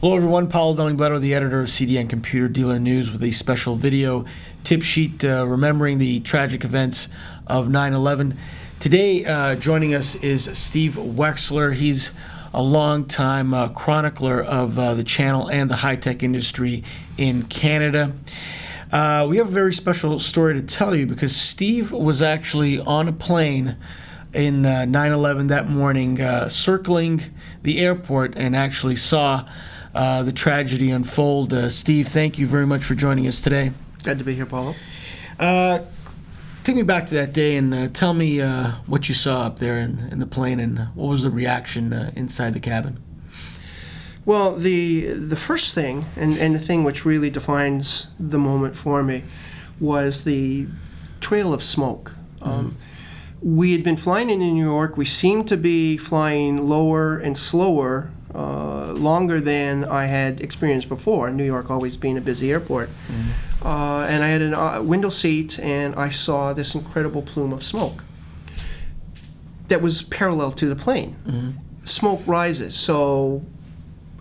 Hello everyone, Paul Dunningblatter, the editor of CDN Computer Dealer News, with a special video tip sheet remembering the tragic events of 9/11. Today joining us is Steve Wexler. He's a long-time chronicler of the channel and the high-tech industry in Canada. We have a very special story to tell you because Steve was actually on a plane in 9/11 that morning, circling the airport, and actually saw the tragedy unfold. Steve, thank you very much for joining us today. Glad to be here, Paulo. Take me back to that day and tell me what you saw up there in the plane, and what was the reaction inside the cabin? Well, the first thing, and the thing which really defines the moment for me, was the trail of smoke. We had been flying into New York. We seemed to be flying lower and slower, longer than I had experienced before, New York always being a busy airport. And I had a window seat, and I saw this incredible plume of smoke that was parallel to the plane. Smoke rises, so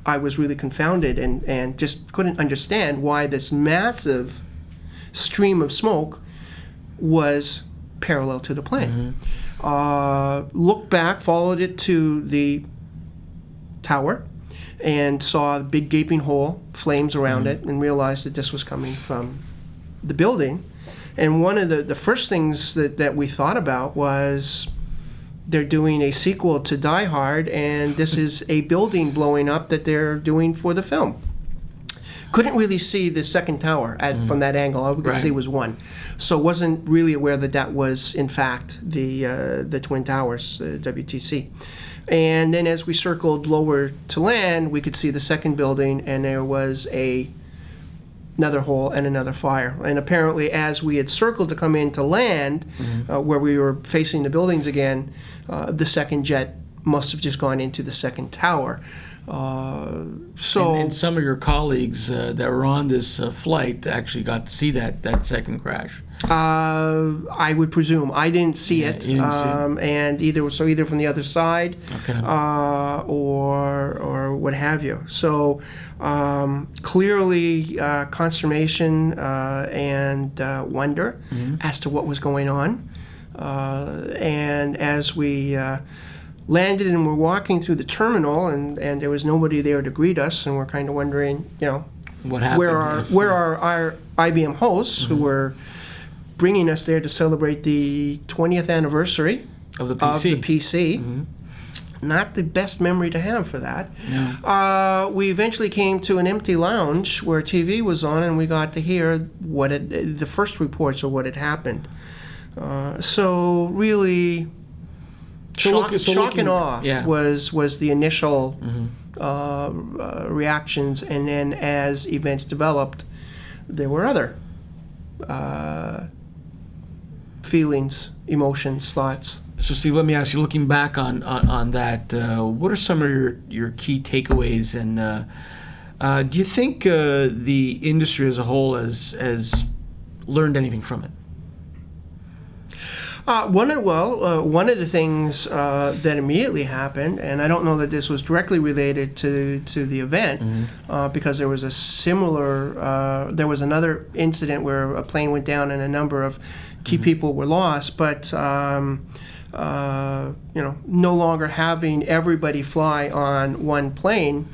I was really confounded and just couldn't understand why this massive stream of smoke was parallel to the plane. Looked back, followed it to the tower, and saw a big gaping hole, flames around it, and realized that this was coming from the building. And one of the first things that we thought about was they're doing a sequel to Die Hard, and this is a building blowing up that they're doing for the film. Couldn't really see the second tower from that angle. All we could see was one. So wasn't really aware that that was, in fact, the Twin Towers, WTC. And then as we circled lower to land, we could see the second building, and there was another hole and another fire. And apparently, as we had circled to come in to land, where we were facing the buildings again, the second jet must have just gone into the second tower. And some of your colleagues that were on this flight actually got to see that second crash. I would presume. I didn't see it. You didn't see it. And either from the other side, or what have you. So clearly consternation and wonder as to what was going on. And as we landed and we're walking through the terminal, and there was nobody there to greet us, and we're kind of wondering, what happened? Where are our IBM hosts who were bringing us there to celebrate the 20th anniversary of the PC. Not the best memory to have for that. No. We eventually came to an empty lounge where TV was on, and we got to hear the first reports of what had happened. So really, shock and awe was the initial reactions, and then as events developed, there were other feelings, emotions, thoughts. So Steve, let me ask you, looking back on that, what are some of your key takeaways, and do you think the industry as a whole has learned anything from it? One of the things that immediately happened, and I don't know that this was directly related to the event, because there was there was another incident where a plane went down and a number of key people were lost, but no longer having everybody fly on one plane,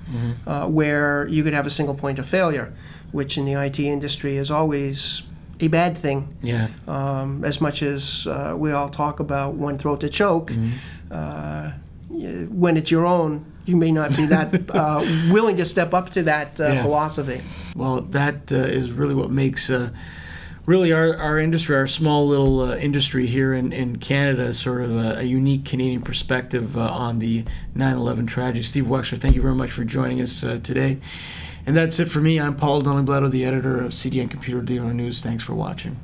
where you could have a single point of failure, which in the IT industry is always a bad thing. As much as we all talk about one throat to choke, when it's your own, you may not be that willing to step up to that philosophy. Well, that is really what makes really our industry, our small little industry here in Canada, sort of a unique Canadian perspective on the 9/11 tragedy. Steve Wexler, thank you very much for joining us today. And that's it for me. I'm Paul Dunningblatter, the editor of CDN Computer Dealer News. Thanks for watching.